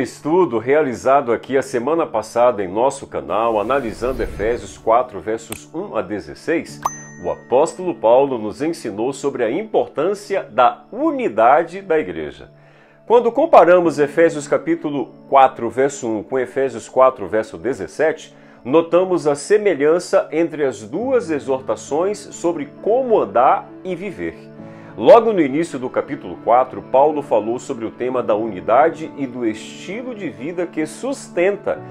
estudo realizado aqui a semana passada em nosso canal, analisando Efésios 4, versos 1 a 16, o apóstolo Paulo nos ensinou sobre a importância da unidade da igreja. Quando comparamos Efésios capítulo 4, verso 1 com Efésios 4, verso 17, notamos a semelhança entre as duas exortações sobre como andar e viver. Logo no início do capítulo 4, Paulo falou sobre o tema da unidade e do estilo de vida que sustenta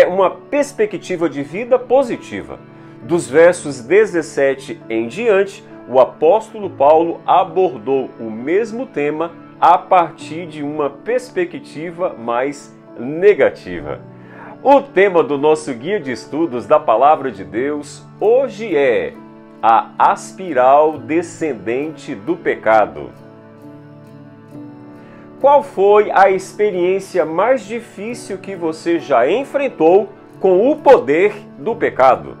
uma perspectiva de vida positiva. Dos versos 17 em diante, o apóstolo Paulo abordou o mesmo tema a partir de uma perspectiva mais negativa. O tema do nosso guia de estudos da Palavra de Deus hoje é a espiral descendente do pecado. Qual foi a experiência mais difícil que você já enfrentou com o poder do pecado?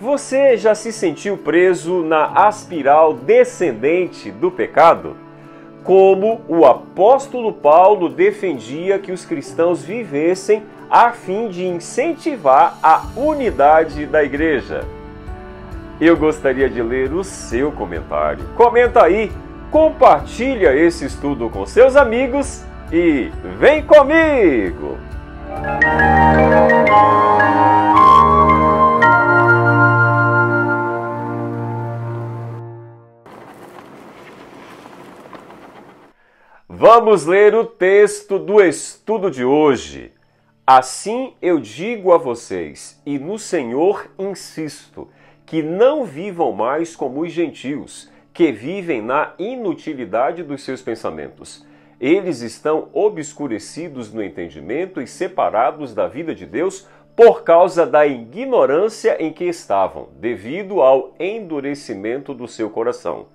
Você já se sentiu preso na espiral descendente do pecado? Como o apóstolo Paulo defendia que os cristãos vivessem a fim de incentivar a unidade da igreja? Eu gostaria de ler o seu comentário. Comenta aí, compartilha esse estudo com seus amigos e vem comigo! Vamos ler o texto do estudo de hoje. Assim eu digo a vocês, e no Senhor insisto, que não vivam mais como os gentios, que vivem na inutilidade dos seus pensamentos. Eles estão obscurecidos no entendimento e separados da vida de Deus por causa da ignorância em que estavam, devido ao endurecimento do seu coração.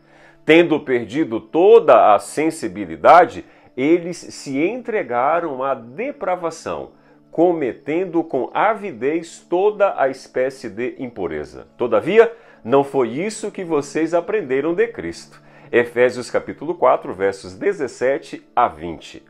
Tendo perdido toda a sensibilidade, eles se entregaram à depravação, cometendo com avidez toda a espécie de impureza. Todavia, não foi isso que vocês aprenderam de Cristo. Efésios capítulo 4, versos 17 a 20.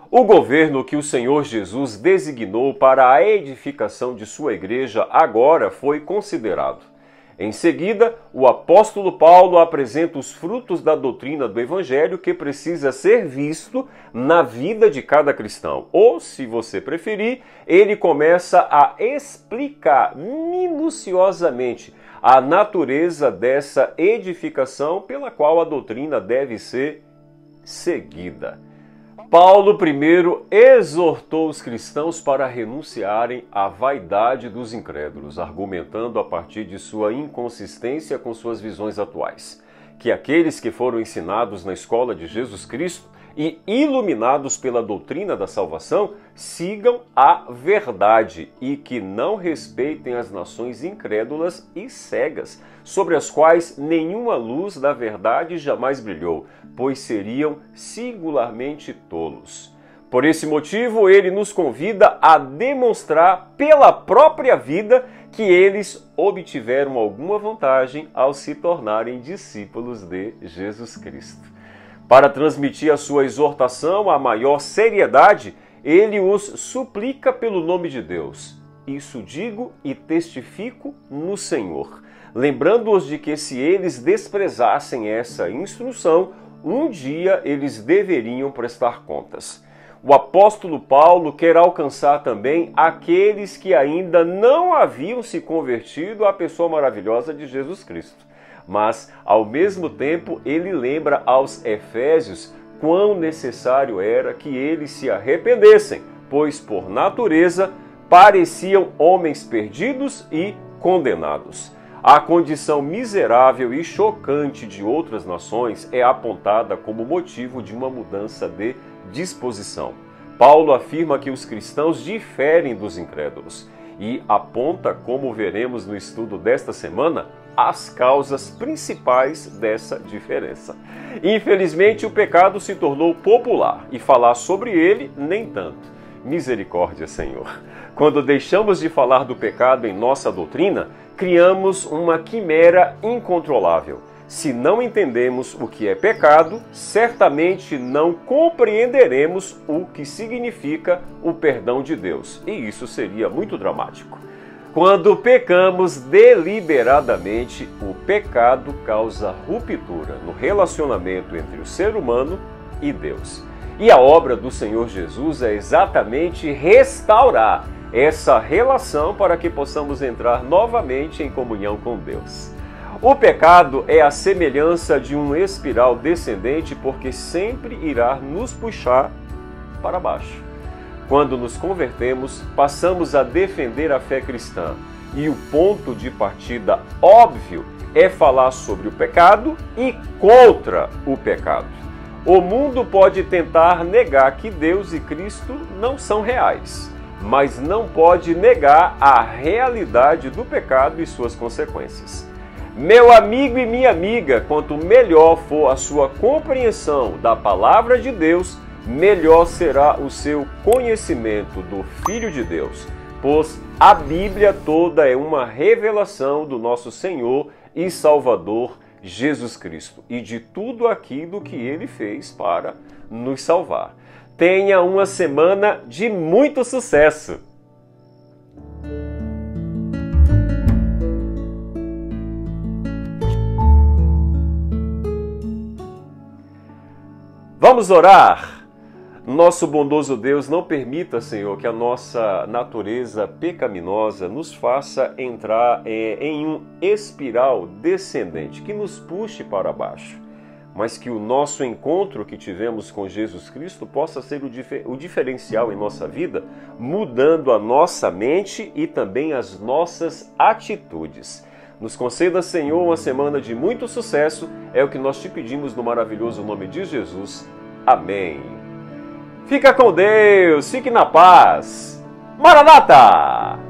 O governo que o Senhor Jesus designou para a edificação de sua igreja agora foi considerado. Em seguida, o apóstolo Paulo apresenta os frutos da doutrina do Evangelho que precisa ser visto na vida de cada cristão. Ou, se você preferir, ele começa a explicar minuciosamente a natureza dessa edificação pela qual a doutrina deve ser seguida. Paulo primeiro exortou os cristãos para renunciarem à vaidade dos incrédulos, argumentando a partir de sua inconsistência com suas visões atuais, que aqueles que foram ensinados na escola de Jesus Cristo e iluminados pela doutrina da salvação sigam a verdade e que não respeitem as nações incrédulas e cegas, sobre as quais nenhuma luz da verdade jamais brilhou, pois seriam singularmente tolos. Por esse motivo, ele nos convida a demonstrar pela própria vida que eles obtiveram alguma vantagem ao se tornarem discípulos de Jesus Cristo. Para transmitir a sua exortação a maior seriedade, ele os suplica pelo nome de Deus. Isso digo e testifico no Senhor, lembrando-os de que se eles desprezassem essa instrução, um dia eles deveriam prestar contas. O apóstolo Paulo quer alcançar também aqueles que ainda não haviam se convertido à pessoa maravilhosa de Jesus Cristo. Mas, ao mesmo tempo, ele lembra aos Efésios quão necessário era que eles se arrependessem, pois, por natureza, pareciam homens perdidos e condenados. A condição miserável e chocante de outras nações é apontada como motivo de uma mudança de disposição. Paulo afirma que os cristãos diferem dos incrédulos e aponta, como veremos no estudo desta semana, as causas principais dessa diferença. Infelizmente, o pecado se tornou popular e falar sobre ele nem tanto. Misericórdia, Senhor. Quando deixamos de falar do pecado em nossa doutrina, criamos uma quimera incontrolável. Se não entendemos o que é pecado, certamente não compreenderemos o que significa o perdão de Deus. E isso seria muito dramático. Quando pecamos deliberadamente, o pecado causa ruptura no relacionamento entre o ser humano e Deus. E a obra do Senhor Jesus é exatamente restaurar essa relação para que possamos entrar novamente em comunhão com Deus. O pecado é a semelhança de um espiral descendente porque sempre irá nos puxar para baixo. Quando nos convertemos, passamos a defender a fé cristã. E o ponto de partida óbvio é falar sobre o pecado e contra o pecado. O mundo pode tentar negar que Deus e Cristo não são reais, mas não pode negar a realidade do pecado e suas consequências. Meu amigo e minha amiga, quanto melhor for a sua compreensão da palavra de Deus, melhor será o seu conhecimento do Filho de Deus, pois a Bíblia toda é uma revelação do nosso Senhor e Salvador Jesus Cristo e de tudo aquilo que Ele fez para nos salvar. Tenha uma semana de muito sucesso! Vamos orar! Nosso bondoso Deus, não permita, Senhor, que a nossa natureza pecaminosa nos faça entrar em um espiral descendente, que nos puxe para baixo, mas que o nosso encontro que tivemos com Jesus Cristo possa ser o diferencial em nossa vida, mudando a nossa mente e também as nossas atitudes. Nos conceda, Senhor, uma semana de muito sucesso, é o que nós te pedimos no maravilhoso nome de Jesus. Amém. Fica com Deus, fique na paz. Maranata!